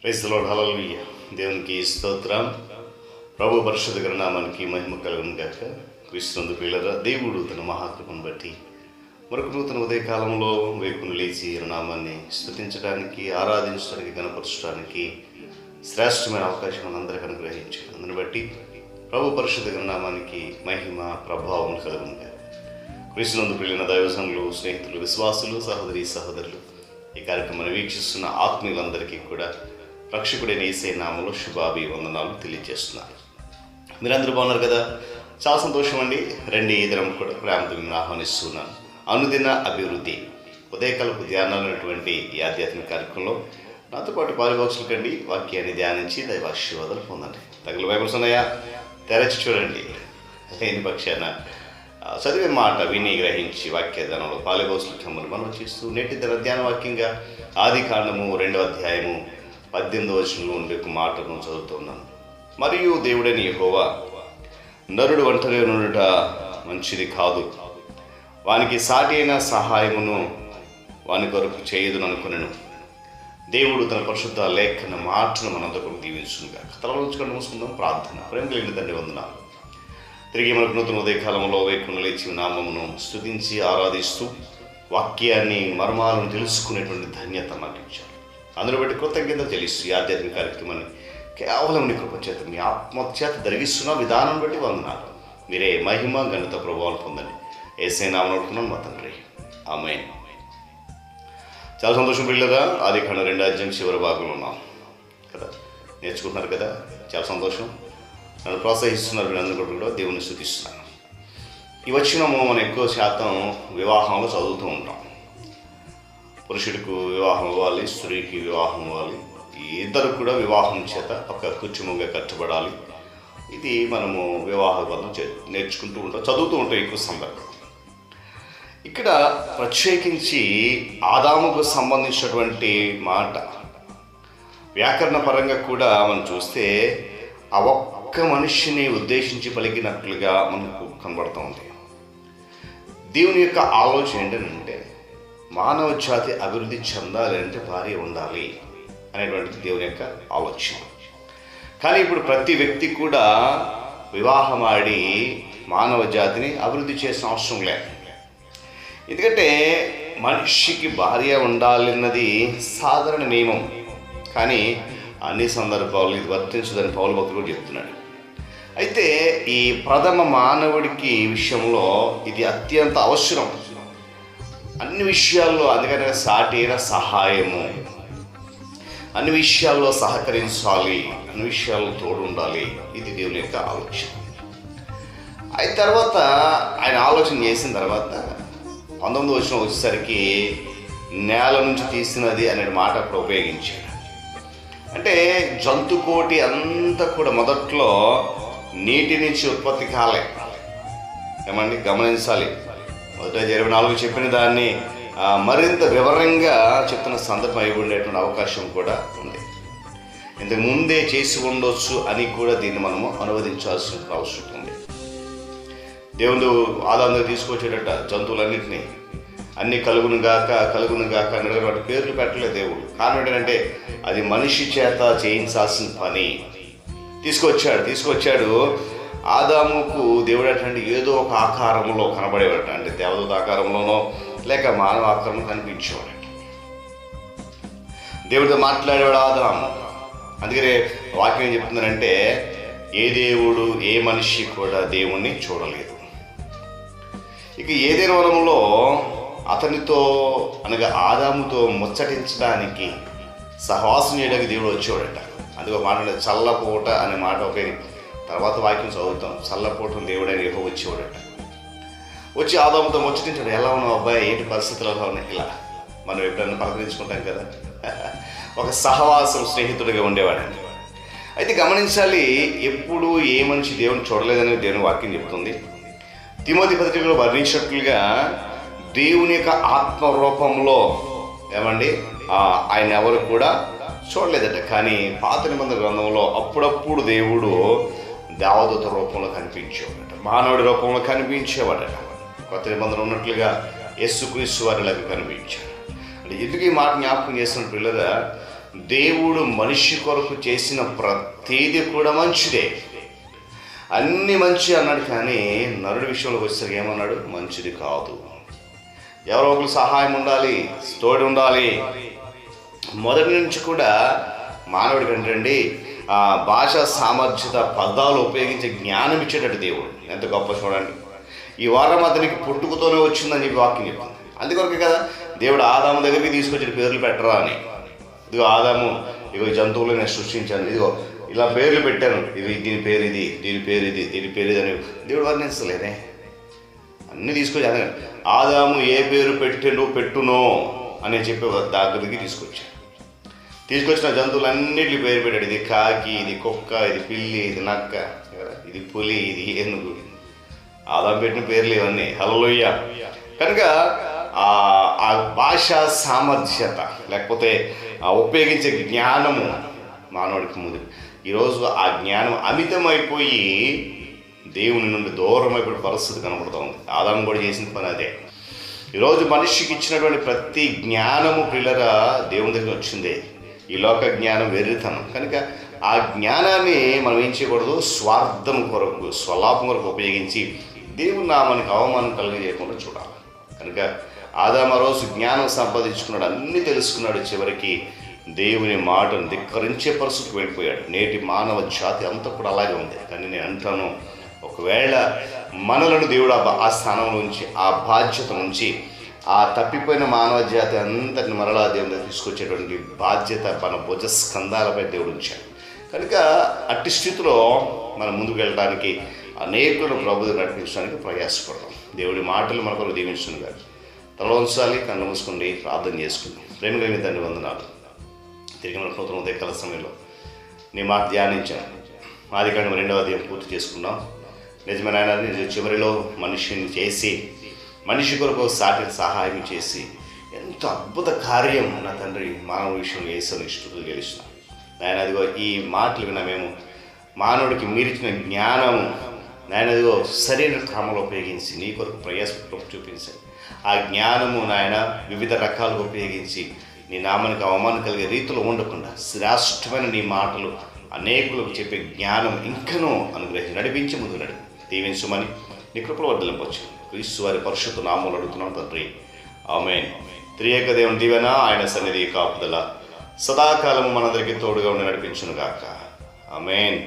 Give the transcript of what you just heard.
Praise the lord, హల్లెలూయా. దేవునికి స్తోత్రం. ప్రభు పరిశుద్ధ నామానికి మహిమ కలుగును గాక. క్రీస్తునందు ప్రియులారా, దేవుడు తన మహాకృపను బట్టి మరొక నూతన ఉదయకాలంలో వేకును లేచి నామాన్ని స్తుతించడానికి, ఆరాధించడానికి, గణపరచడానికి శ్రేష్టమైన అవకాశం అందరికీ అనుగ్రహించారు. అందుని బట్టి ప్రభు పరిశుద్ధ నామానికి మహిమ ప్రభావం కలుగును గాక. క్రీస్తునందు ప్రియులైన దైవజనులు, స్నేహితులు, విశ్వాసులు, సహోదరి సహోదరులు, ఈ కార్యక్రమాన్ని వీక్షిస్తున్న ఆత్మీయులందరికీ కూడా రక్షకుడైన యేసయ్య నామములో శుభాభివందనాలు తెలియజేస్తున్నారు. మీరందరూ బాగున్నారు కదా? చాలా సంతోషం అండి. రండి, ఈ దినం కూడా ప్రేమతో మిమ్మల్ని ఆహ్వానిస్తున్నాను. అనుదిన అభివృద్ధి ఉదయకాలపు ధ్యానాలు అనేటువంటి ఈ ఆధ్యాత్మిక కార్యక్రమంలో నాతో పాటు పాలుభాక్షలు కండి, వాక్యాన్ని ధ్యానించి దైవాశీర్వాదాలు పొందండి. తగిన బైబిల్స్ ఉన్నాయా? తెరచి చూడండి. లేని పక్షాన చదివే మాట విని గ్రహించి వాక్య ధ్యానంలో పాలుభాక్షలు మనం చేస్తూ నేటి ధ్యాన వాక్యంగా ఆదికాండము 2వ అధ్యాయము 18వ వచనంలో ఉండే ఒక మాటను చదువుతున్నాను. మరియు దేవుడైన యెహోవా, నరుడు ఒంటరిగా నుండుట మంచిది కాదు, వానికి సాటి అయిన సహాయమును వాని కొరకు చేయదును అనుకునేను. దేవుడు తన పరిశుద్ధ లేఖన మాటను మనందరూ దీవించునుగా. తలలోంచుకొని మూసుకుందాం. ప్రార్థన. ప్రేమ కలిగిన తండ్రి, వందనాలు. తిరిగి మనకు నూతన ఉదయకాలంలో వేకును లేచి నామమును స్తుతించి ఆరాధిస్తూ వాక్యాన్ని మర్మాలను తెలుసుకునేటువంటి ధన్యత నాకు ఇచ్చారు. అందులో బట్టి కృతజ్ఞత తెలుస్తూ ఈ ఆధ్యాత్మిక కార్యక్రమాన్ని కేవలం నీ కృప చేత, మీ ఆత్మ చేత జరిగిస్తున్న విధానం బట్టి వందనాలు. మీరే మహిమ ఘనత ప్రభావాలు పొందండి. యేసయ్య నామమున అడుగుతున్నాను మా తండ్రి, ఆమేన్. చాలా సంతోషం పిల్లరా. ఆదికాండం 2వ అధ్యాయం చివరి భాగంలో ఉన్నాం కదా, నేర్చుకుంటున్నారు కదా, చాలా సంతోషం. నన్ను ప్రోత్సహిస్తున్నారు వీళ్ళందరూ కూడా దేవుని స్తుతిస్తున్నాను. ఈ వచనము మనం ఎక్కువ శాతం వివాహంలో చదువుతూ ఉంటాం. పురుషుడికి వివాహం అవ్వాలి, స్త్రీకి వివాహం అవ్వాలి, ఇద్దరు కూడా వివాహం చేత ఒక కుటుంబంగా కట్టబడాలి. ఇది మనము వివాహ బంధం నేర్చుకుంటూ ఉంటాం, చదువుతూ ఉంటాం ఎక్కువ సందర్భం. ఇక్కడ ప్రత్యేకించి ఆదాముకు సంబంధించినటువంటి మాట వ్యాకరణ పరంగా కూడా మనం చూస్తే ఆ ఒక్క మనిషిని ఉద్దేశించి పలికినట్లుగా మనకు కనబడుతుంది. దేవుని యొక్క ఆలోచన ఏంటంటే, మానవ జాతి అభివృద్ధి చెందాలి అంటే భార్య ఉండాలి అనేటువంటిది దేవుని యొక్క ఆలోచన. కానీ ఇప్పుడు ప్రతి వ్యక్తి కూడా వివాహం ఆడి మానవ జాతిని అభివృద్ధి చేసిన అవసరం లేదు. ఎందుకంటే మనిషికి భార్య ఉండాలన్నది సాధారణ నియమం. కానీ అన్ని సందర్భాల్లో ఇది వర్తించదని పౌలు భక్తుడు కూడా చెప్తున్నాడు. అయితే ఈ ప్రథమ మానవుడికి విషయంలో ఇది అత్యంత అవసరం అన్ని విషయాల్లో. అందుకనే సాటి అయిన సహాయము, అన్ని విషయాల్లో సహకరించాలి, అన్ని విషయాల్లో తోడు ఉండాలి. ఇది దేవుని యొక్క ఆలోచన. అయిన తర్వాత ఆయన ఆలోచన చేసిన తర్వాత 19వ వచనం వచ్చేసరికి నేల నుంచి తీసినది అనే మాట అప్పుడు ఉపయోగించాడు. అంటే జంతుకోటి అంతా కూడా మొదట్లో నీటి నుంచి ఉత్పత్తి కాలే. ఏమండి గమనించాలి. మొదట 24 చెప్పిన దాన్ని మరింత వివరంగా చెప్తున్న సందర్భం అయి ఉండేటువంటి అవకాశం కూడా ఉంది. ఇంతకు ముందే చేసి ఉండొచ్చు అని కూడా దీన్ని మనము అనువదించాల్సిన అవసరం ఉంది. దేవుడు ఆదాంగా తీసుకొచ్చేటట్ట జంతువులన్నింటినీ అన్నీ కలుగును గాక అని వాటి పేర్లు పెట్టలేదు దేవుడు. కారణం ఏంటంటే అది మనిషి చేత చేయించాల్సిన పని. తీసుకొచ్చాడు ఆదాముకు దేవుడు అంటే ఏదో ఒక ఆకారంలో కనబడేవాడట. అంటే దేవదూత ఆకారంలోనో లేక మానవ ఆకారంలో కనిపించేవాడట. దేవుడితో మాట్లాడేవాడు ఆదాము. అందుకనే వాక్యం ఏం చెప్తుందంటే, ఏ దేవుడు ఏ మనిషి కూడా దేవుణ్ణి చూడలేదు. ఇక ఏదైనా వనంలో అతనితో అనగా ఆదాముతో ముచ్చటించడానికి, సహవాసం చేయడానికి దేవుడు వచ్చేవాడట. అందుకో మాట చల్లపూట అనే మాట ఒక తర్వాత వాక్యం చదువుతాం. చల్లపూటను దేవుడైన యెహోవా వచ్చేవాడట. వచ్చి ఆదాముతో ముచ్చటించాడు. ఎలా ఉన్నావు అబ్బాయి, ఏంటి పరిస్థితులు ఎలా ఉన్నాయి, ఇలా మనం ఎప్పుడైనా పలకరించుకుంటాం కదా. ఒక సహవాసం, స్నేహితుడిగా ఉండేవాడండి. అయితే గమనించాలి, ఎప్పుడు ఏ మనిషి దేవుని చూడలేదని దేవుని వాక్యం చెప్తుంది. తిమోతి పత్రికలో వర్ణించినట్లుగా దేవుని యొక్క ఆత్మరూపంలో ఏమండి ఆయన ఎవరు కూడా చూడలేదట. కానీ పాత నిబంధన గ్రంథంలో అప్పుడప్పుడు దేవుడు దేవదూత రూపంలో కనిపించేవాడట, మానవుడి రూపంలో కనిపించేవాడట. కొత్త నిబంధన ఉన్నట్లుగా యేసుక్రీస్తు వారిలాగా కనిపించాడు. అంటే ఎందుకు ఈ మాట జ్ఞాపకం చేస్తున్న పిల్లగా, దేవుడు మనిషి కొరకు చేసిన ప్రతీది కూడా మంచిదే, అన్ని మంచి అన్నాడు. కానీ నరుడి విషయంలోకి వచ్చేసరికి ఏమన్నాడు? మంచిది కాదు. ఎవరో ఒకరు సహాయం ఉండాలి, తోడు ఉండాలి. మొదటి నుంచి కూడా మానవుడికి ఏంటండి భాషా సామర్థ్యత, పదాలు ఉపయోగించే జ్ఞానం ఇచ్చేటట్టు దేవుడు ఎంత గొప్ప చూడండి. ఈ వారం అతనికి పుట్టుకతోనే వచ్చిందని చెప్పి వాక్యం చెప్తుంది. అందుకొరకే కదా దేవుడు ఆదాము దగ్గరికి తీసుకొచ్చిన పేర్లు పెట్టరా అని. ఇదిగో ఆదాము, ఇగో జంతువులు నేను సృష్టించాను, ఇదిగో ఇలా పేర్లు పెట్టాను, ఇది దీని పేరు ఇది, దీని పేరు ఇది, దీని పేరు ఇది అని దేవుడు వర్ణించలేదే. అన్నీ తీసుకొచ్చి అదే ఆదాము ఏ పేరు పెట్టునో అని చెప్పి దగ్గరికి తీసుకొచ్చిన జంతువులన్నిటికీ పేరు పెట్టాడు. ఇది కాకి, ఇది కుక్క, ఇది పిల్లి, ఇది నక్క, ఇది పులి, ఇది ఏనుగు. ఆదాము పెట్టిన పేర్లు ఇవన్నీ. హల్లెలూయా. కనుక ఆ భాషా సామర్థ్యత లేకపోతే ఉపయోగించే జ్ఞానము మానవుడికి ముందు. ఈరోజు ఆ జ్ఞానం అమితమైపోయి దేవుని నుండి దూరం అయిపోయిన పరిస్థితి కనబడుతూ ఉంది. ఆదాము కూడా చేసిన పని అదే. ఈరోజు మనిషికి ఇచ్చినటువంటి ప్రతి జ్ఞానము పిల్లరా దేవుని దగ్గర వచ్చిందే. ఈ లోక జ్ఞానం వెర్రితనం. కనుక ఆ జ్ఞానాన్ని మనం ఏం చేయకూడదు? స్వార్థం కొరకు, స్వలాభం కొరకు ఉపయోగించి దేవుని నామానికి అవమానం కలిగజేయకుండా చూడాలి. కనుక ఆదాము ఆ రోజు జ్ఞానం సంపాదించుకున్నాడు, అన్నీ తెలుసుకున్నాడు. చివరికి దేవుని మాటను ధిక్కరించే పరిస్థితికి వెళ్ళిపోయాడు. నేటి మానవ జాతి అంతా కూడా అలాగే ఉంది. కానీ నేను అంటాను, ఒకవేళ మనలను దేవుడు ఆ స్థానంలో ఉంచి, ఆ బాధ్యత నుంచి, ఆ తప్పిపోయిన మానవ జాతి అంతటిని మరలా దేవుని తీసుకొచ్చేటువంటి బాధ్యత మన భుజ స్కంధాలపై దేవుడు ఉంచాడు. కనుక అట్టి స్థితిలో మనం ముందుకు వెళ్ళడానికి, అనేకులను ప్రభువు నడిపించడానికి ప్రయాసపడతాం. దేవుడి మాటలు మన కొరకు దీవించును గారు. తల ఉంచాలి, కన్ను మూసుకుని ప్రార్థన చేసుకుందాం. ప్రేమ కలిగిన తండ్రి వందనాలు. తిరిగి మన నూతన ఉదయకాల సమయంలో నీ మాట ధ్యానించాను. ఆదికాండం 2వ అధ్యాయం పూర్తి చేసుకున్నాం. నిజమైన ఆయన చివరిలో మనిషిని చేసి, మనిషి కొరకు సాటి సహాయం చేసి ఎంత అద్భుత కార్యం నా తండ్రి మానవ విషయంలో యేసుని స్తుతులు గెలిచినాం. నాయన అదిగో ఈ మాటలు విన్నా మేము మానవుడికి మీరిచ్చిన జ్ఞానము నాయన అదిగో సరైన క్రమంలో ఉపయోగించి నీ కొరకు ప్రయాస చూపించాలి. ఆ జ్ఞానము నాయన వివిధ రకాలుగా ఉపయోగించి నీ నామానికి అవమానం కలిగే రీతిలో ఉండకుండా శ్రేష్టమైన నీ మాటలు అనేకులకు చెప్పే జ్ఞానం ఇంకనూ అనుగ్రహించి నడిపించి ముందు దీవించమని నీ కృపలో వర్ధలింపవచ్చు. క్రీస్తు వారి పరిశుద్ధ నామములో అడుగుతున్నాం తండ్రి, ఆమేన్. త్రియేక దేవుని దీవెన, ఆయన సన్నిధి కాపుదల సదాకాలము మనందరికీ తోడుగా ఉండి నడిపించును గాక. ఆమేన్.